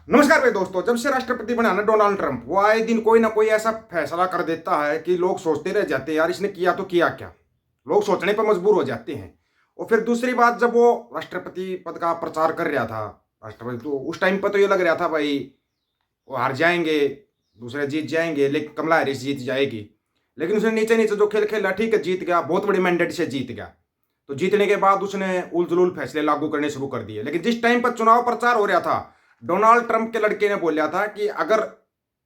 नमस्कार भाई दोस्तों। जब से राष्ट्रपति बना ना डोनाल्ड ट्रंप, वो आए दिन कोई ना कोई ऐसा फैसला कर देता है कि लोग सोचते रह जाते हैं, यार इसने किया तो किया क्या। लोग सोचने पर मजबूर हो जाते हैं। और फिर दूसरी बात, जब वो राष्ट्रपति पद का प्रचार कर रहा था, राष्ट्रपति, तो उस टाइम पर तो ये लग रहा था भाई वो हार जाएंगे, दूसरे जीत जाएंगे, लेकिन कमला हैरिस जीत जाएगी। लेकिन उसने नीचे नीचे जो खेल खेला, ठीक है जीत गया, बहुत बड़ी मैंडेट से जीत गया। तो जीतने के बाद उसने उल जुलूल फैसले लागू करने शुरू कर दिए। लेकिन जिस टाइम पर चुनाव प्रचार हो रहा था, डोनाल्ड ट्रंप के लड़के ने बोला था कि अगर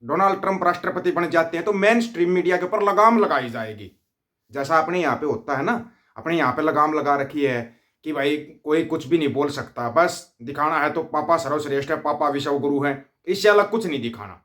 डोनाल्ड ट्रंप राष्ट्रपति बन जाते हैं तो मेन स्ट्रीम मीडिया के ऊपर लगाम लगाई जाएगी। जैसा अपने यहाँ पे होता है ना, अपने यहाँ पे लगाम लगा रखी है कि भाई कोई कुछ भी नहीं बोल सकता, बस दिखाना है तो पापा सर्वश्रेष्ठ है, पापा विश्व गुरु है, इससे अलग कुछ नहीं दिखाना।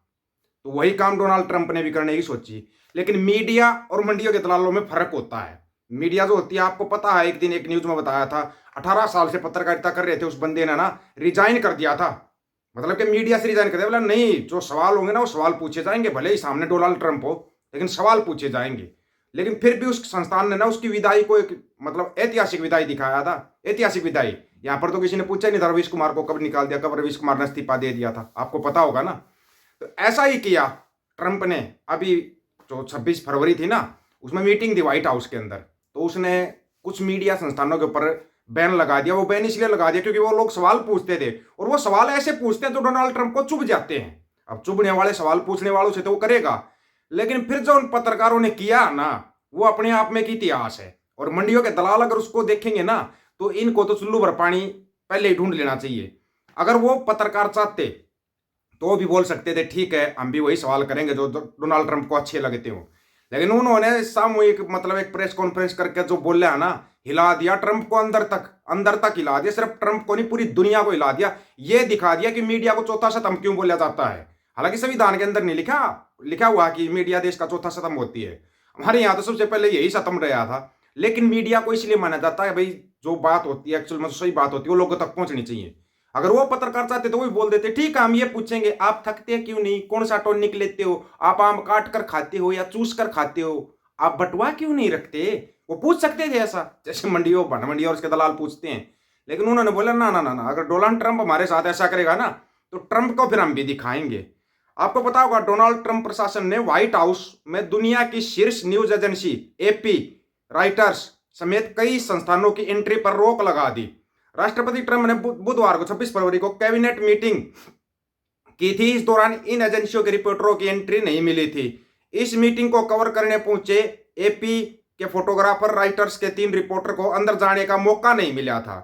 तो वही काम डोनाल्ड ट्रंप ने भी करने की सोची। लेकिन मीडिया और मंडियों के दलालों में फर्क होता है। मीडिया जो होती है, आपको पता है, एक दिन एक न्यूज में बताया था, 18 साल से पत्रकारिता कर रहे थे, उस बंदे ने ना रिजाइन कर दिया था। मतलब कि मीडिया से रिजाइन कर दिया, बोला नहीं, जो सवाल होंगे ना वो सवाल पूछे जाएंगे, भले ही सामने डोनाल्ड ट्रंप हो, लेकिन सवाल पूछे जाएंगे। लेकिन फिर भी उस संस्थान ने ना उसकी विदाई को एक मतलब ऐतिहासिक विदाई दिखाया था। ऐतिहासिक विदाई, यहाँ पर तो किसी ने पूछा नहीं था रवीश कुमार को कब निकाल दिया, कब रवीश कुमार ने इस्तीफा दे दिया था, आपको पता होगा ना। तो ऐसा ही किया ट्रंप ने। अभी जो 26 फरवरी थी ना, उसमें मीटिंग थी व्हाइट हाउस के अंदर, तो उसने कुछ मीडिया संस्थानों के ऊपर बैन लगा दिया। वो बैन इसलिए लगा दिया क्योंकि वो लोग सवाल पूछते थे, और वो सवाल ऐसे पूछते हैं जो डोनाल्ड ट्रंप को चुभ जाते हैं। अब चुभने वाले सवाल पूछने वालों से तो वो करेगा, लेकिन फिर जो उन पत्रकारों ने किया ना, वो अपने आप में एक इतिहास है। और मंडियों के दलाल अगर उसको देखेंगे ना, तो इनको तो चुल्लू भर पानी पहले ही ढूंढ लेना चाहिए। अगर वो पत्रकार चाहते तो भी बोल सकते थे ठीक है, हम भी वही सवाल करेंगे जो डोनाल्ड ट्रंप को अच्छे लगते हो। लेकिन उन्होंने सामूहिक मतलब एक प्रेस कॉन्फ्रेंस करके जो बोला है ना, हिला दिया ट्रंप को, अंदर तक हिला दिया। सिर्फ ट्रंप को नहीं, पूरी दुनिया को हिला दिया। ये दिखा दिया कि मीडिया को चौथा स्तंभ क्यों बोला जाता है। हालांकि संविधान के अंदर नहीं लिखा लिखा हुआ कि मीडिया देश का चौथा स्तंभ होती है। हमारे यहाँ तो सबसे पहले यही स्तंभ रहा था। लेकिन मीडिया को इसलिए माना जाता है भाई, जो बात होती है एक्चुअल में सही बात होती है, वो लोगों तक पहुंचनी चाहिए। अगर वो पत्रकार चाहते तो वो भी बोल देते, ठीक है हम ये पूछेंगे, आप थकते हैं क्यों नहीं, कौन सा टॉनिक लेते हो, आप आम काट कर खाते हो या चूस कर खाते हो, आप बटुआ क्यों नहीं रखते। वो पूछ सकते थे ऐसा, जैसे मंडियों भन मंडियों और उसके दलाल पूछते हैं। लेकिन उन्होंने बोला ना ना ना ना, अगर डोनाल्ड ट्रंप हमारे साथ ऐसा करेगा ना, तो ट्रंप को फिर हम भी दिखाएंगे। आपको पता होगा, डोनाल्ड ट्रंप प्रशासन ने व्हाइट हाउस में दुनिया की शीर्ष न्यूज एजेंसी एपी, राइटर्स समेत कई संस्थानों की एंट्री पर रोक लगा दी। राष्ट्रपति ट्रंप ने बुधवार को 26 फरवरी को कैबिनेट मीटिंग की थी। इस दौरान इन एजेंसियों के रिपोर्टरों की एंट्री नहीं मिली थी। इस मीटिंग को कवर करने पहुंचे एपी के फोटोग्राफर, राइटर्स के 3 रिपोर्टर को अंदर जाने का मौका नहीं मिला था।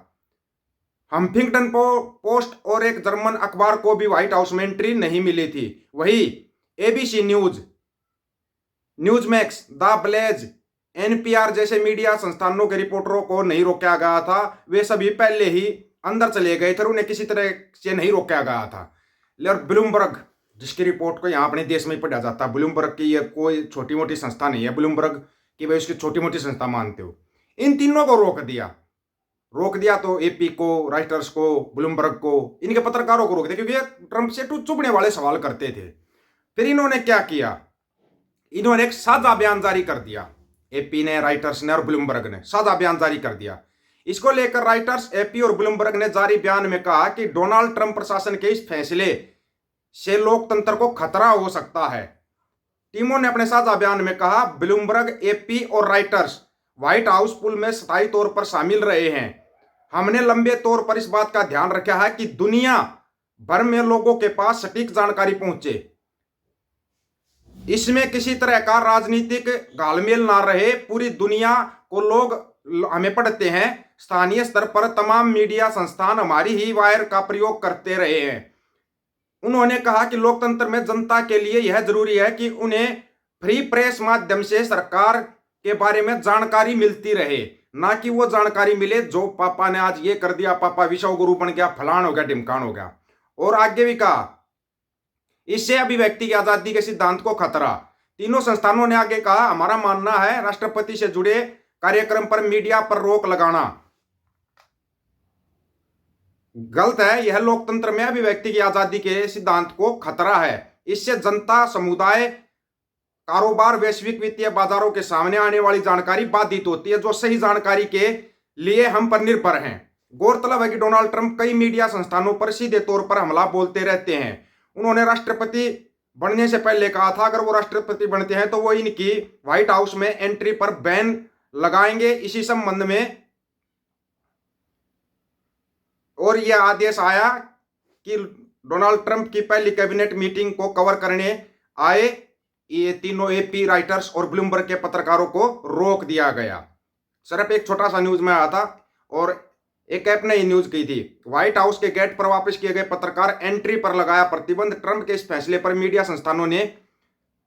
हंटिंगटन पोस्ट और एक जर्मन अखबार को भी व्हाइट हाउस में एंट्री नहीं मिली थी। वही ABC news, Newsmax, the Blaze, NPR जैसे मीडिया संस्थानों के रिपोर्टरों को नहीं रोका गया था। वे सभी पहले ही अंदर चले गए थे, उन्हें किसी तरह से नहीं रोका गया था। और ब्लूमबर्ग, जिसकी रिपोर्ट को यहाँ अपने देश में ही पढ़ा जाता है, ब्लूमबर्ग की ये कोई छोटी मोटी संस्था नहीं है, ब्लूमबर्ग की भाई उसकी छोटी मोटी संस्था मानते हो, इन तीनों को रोक दिया। तो एपी को, राइटर्स को, ब्लूमबर्ग को, इनके पत्रकारों को रोक दिया क्योंकि ये ट्रंप से चुभने वाले सवाल करते थे। फिर इन्होंने क्या किया, इन्होंने एक साझा बयान जारी कर दिया। एपी ने, राइटर्स ने और ब्लूमबर्ग ने साझा बयान जारी कर दिया। इसको लेकर राइटर्स, एपी और ब्लूमबर्ग ने जारी बयान में कहा कि डोनाल्ड ट्रंप प्रशासन के इस फैसले से लोकतंत्र को खतरा हो सकता है। टीमों ने अपने साझा बयान में कहा, ब्लूमबर्ग, एपी और राइटर्स व्हाइट हाउस पुल में स्थायी तौर पर शामिल रहे हैं। हमने लंबे तौर पर इस बात का ध्यान रखा है कि दुनिया भर में लोगों के पास सटीक जानकारी पहुंचे। इसमें किसी तरह का राजनीतिक घालमेल ना रहे। पूरी दुनिया को लोग हमें पढ़ते हैं। स्थानीय स्तर पर तमाम मीडिया संस्थान हमारी ही वायर का प्रयोग करते रहे हैं। उन्होंने कहा कि लोकतंत्र में जनता के लिए यह जरूरी है कि उन्हें फ्री प्रेस माध्यम से सरकार के बारे में जानकारी मिलती रहे, ना कि वो जानकारी मिले जो पापा ने आज ये कर दिया, पापा विश्व गुरु बन गया, फलान हो गया, ढिमकान हो गया। और आगे भी कहा, इससे अभिव्यक्ति की आजादी के सिद्धांत को खतरा। तीनों संस्थानों ने आगे कहा, हमारा मानना है राष्ट्रपति से जुड़े कार्यक्रम पर मीडिया पर रोक लगाना गलत है। यह लोकतंत्र में अभिव्यक्ति की आजादी के सिद्धांत को खतरा है। इससे जनता, समुदाय, कारोबार, वैश्विक वित्तीय बाजारों के सामने आने वाली जानकारी बाधित होती है, जो सही जानकारी के लिए हम पर निर्भर हैं। गौरतलब है कि डोनाल्ड ट्रंप कई मीडिया संस्थानों पर सीधे तौर पर हमला बोलते रहते हैं। उन्होंने राष्ट्रपति बनने से पहले कहा था अगर वो राष्ट्रपति बनते हैं तो वो इनकी व्हाइट हाउस में एंट्री पर बैन लगाएंगे। इसी संबंध में और यह आदेश आया कि डोनाल्ड ट्रंप की पहली कैबिनेट मीटिंग को कवर करने आए ये तीनों एपी राइटर्स और ब्लूमबर्ग के पत्रकारों को रोक दिया गया। सिर्फ एक छोटा सा न्यूज में आया था और एक ऐप ने न्यूज की थी। व्हाइट हाउस के गेट पर वापस किए गए पत्रकार एंट्री पर लगाया प्रतिबंध। ट्रंप के इस फैसले पर मीडिया संस्थानों ने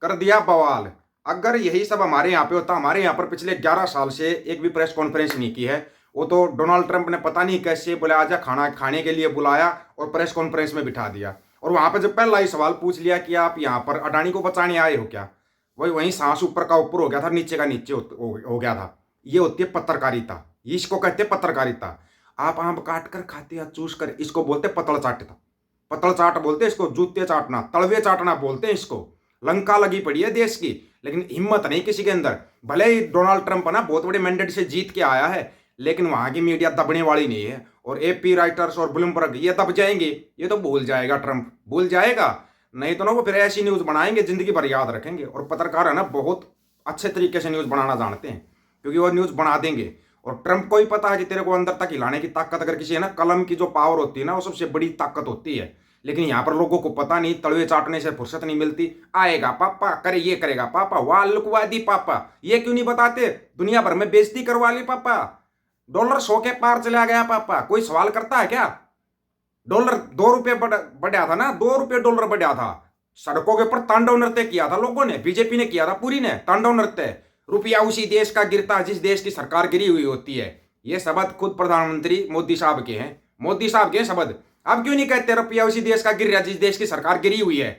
कर दिया बवाल। अगर यही सब हमारे यहाँ पे होता, हमारे यहाँ पर पिछले 11 साल से एक भी प्रेस कॉन्फ्रेंस नहीं की है। वो तो डोनाल्ड ट्रंप ने पता नहीं कैसे बुलाया, जा खाना खाने के लिए बुलाया और प्रेस कॉन्फ्रेंस में बिठा दिया। और वहां पर जब पहला ही सवाल पूछ लिया कि आप यहाँ पर अडानी को बचाने आए हो क्या, वहीं सांस ऊपर का ऊपर हो गया था, नीचे का नीचे हो गया था। ये होती है पत्रकारिता, इसको कहते हैं पत्रकारिता। आप आम काट कर खाते या चूस कर, इसको बोलते पतड़ चाटता, पतड़ चाट बोलते इसको, जूते चाटना, तलवे चाटना बोलते हैं इसको। लंका लगी पड़ी है देश की, लेकिन हिम्मत नहीं किसी के अंदर। भले ही डोनाल्ड ट्रंप ना बहुत बड़े मैंडेट से जीत के आया है, लेकिन वहां की मीडिया दबने वाली नहीं है। और एपी राइटर्स और ब्लूमबर्ग ये दब जाएंगे, ये तो भूल जाएगा, ट्रंप भूल जाएगा। नहीं तो ना वो फिर ऐसी न्यूज बनाएंगे जिंदगी भर याद रखेंगे। और पत्रकार है ना बहुत अच्छे तरीके से न्यूज बनाना जानते हैं, क्योंकि वो न्यूज बना देंगे। और ट्रंप को ही पता है कि तेरे को अंदर तक हिलाने की ताकत अगर किसी है ना, कलम की जो पावर होती है ना, वो सबसे बड़ी ताकत होती है। लेकिन यहाँ पर लोगों को पता नहीं, तलवे चाटने से फुर्सत नहीं मिलती। आएगा पापा, करे ये करेगा पापा, वाह लुकवादी पापा, ये क्यों नहीं बताते, दुनिया भर में बेइज्जती करवा ली पापा, डॉलर 100 के पार चला गया पापा। कोई सवाल करता है क्या? डॉलर 2 रुपये बढ़ा था ना, 2 रुपये डॉलर बढ़ा था। सड़कों के ऊपर तांडव नृत्य किया था लोगों ने, बीजेपी ने किया था पूरी ने तांडव नृत्य। रुपया उसी देश का गिरता जिस देश की सरकार गिरी हुई होती है। ये शब्द खुद प्रधानमंत्री मोदी साहब के हैं, मोदी साहब के शब्द। अब क्यों नहीं कहते रुपया उसी देश का गिर रहा जिस देश की सरकार गिरी हुई है?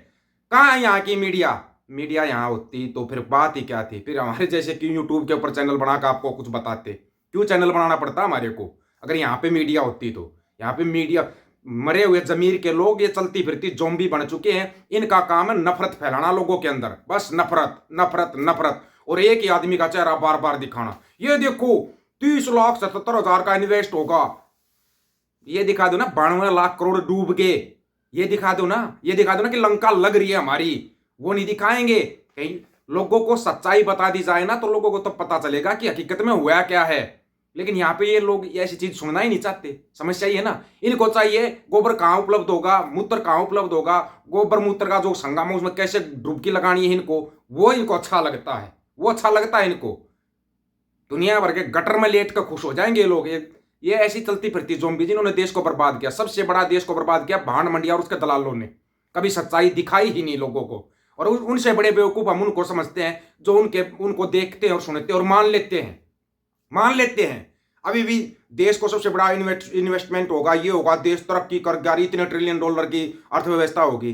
कहाँ है यहाँ की मीडिया? मीडिया यहाँ होती तो फिर बात ही क्या थी। फिर हमारे जैसे क्यों यूट्यूब के ऊपर चैनल बनाकर आपको कुछ बताते? क्यों चैनल बनाना पड़ता हमारे को? अगर यहाँ पे मीडिया होती तो। यहाँ पे मीडिया, मरे हुए जमीर के लोग, ये चलती फिरती जोम्बी बन चुके हैं। इनका काम है नफरत फैलाना लोगों के अंदर, बस नफरत नफरत नफरत। और एक ही आदमी का चेहरा बार बार दिखाना। ये देखो 30,77,000 का इन्वेस्ट होगा, ये दिखा दो ना 92 लाख करोड़ डूब गए, ये दिखा दो ना, ये दिखा दो ना कि लंका लग रही है हमारी। वो नहीं दिखाएंगे। कहीं लोगों को सच्चाई बता दी जाए ना, तो लोगों को तो पता चलेगा कि हकीकत में हुआ क्या है। लेकिन यहाँ पे ये लोग ऐसी चीज सुनना ही नहीं चाहते। समस्या ये है ना, इनको चाहिए गोबर कहाँ उपलब्ध होगा, मूत्र कहाँ उपलब्ध होगा, गोबर मूत्र का जो संगम है उसमें कैसे डुबकी लगानी है इनको, वो इनको अच्छा लगता है, वो अच्छा लगता है इनको। दुनिया भर के गटर में लेट कर खुश हो जाएंगे लोग। ये ऐसी चलती फिरती जोम्बी जिन्होंने देश को बर्बाद किया। सबसे बड़ा देश को बर्बाद किया भांड मंडिया और उसके दलालों ने। कभी सच्चाई दिखाई ही नहीं लोगों को। और उनसे बड़े बेवकूफ हम उनको समझते हैं जो उनको देखते हैं और सुनते हैं और मान लेते हैं। अभी भी देश को सबसे बड़ा इन्वेस्टमेंट होगा, ये होगा, देश तरक्की कर गया, इतने ट्रिलियन डॉलर की अर्थव्यवस्था होगी।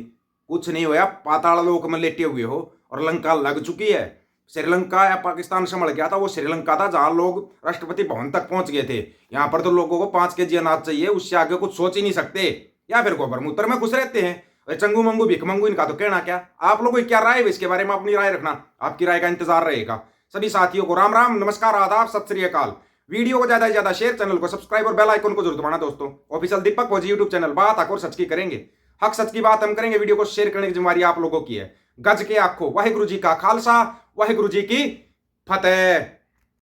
कुछ नहीं हुआ, पाताल लोक में लेटे हुए हो। और लंका लग चुकी है। श्रीलंका या पाकिस्तान संभल गया था, वो श्रीलंका था जहां लोग राष्ट्रपति भवन तक पहुंच गए थे। यहाँ पर तो लोगों को 5 केजी अनाज चाहिए, उससे आगे कुछ सोच ही नहीं सकते, या फिर गोबर मूत्र में घुस रहते हैं। चंगू मंगू भिख मंगू, इनका तो कहना क्या। आप लोगों की क्या राय है इसके बारे में? अपनी राय रखना, आपकी राय का इंतजार रहेगा। सभी साथियों को राम राम, नमस्कार, आदाब, सत श्री अकाल। वीडियो को ज्यादा से ज्यादा शेयर, चैनल को सब्सक्राइब और बेल आइकन को जरूर दबाना दोस्तों। ऑफिशियल दीपक फौजी यूट्यूब चैनल, बात हक और सच की करेंगे, हक सच की बात हम करेंगे। वीडियो को शेयर करने की जिम्मेदारी आप लोगों की है। गज के आखो, वाहिगुरु जी का खालसा, वाहिगुरु जी की फतेह।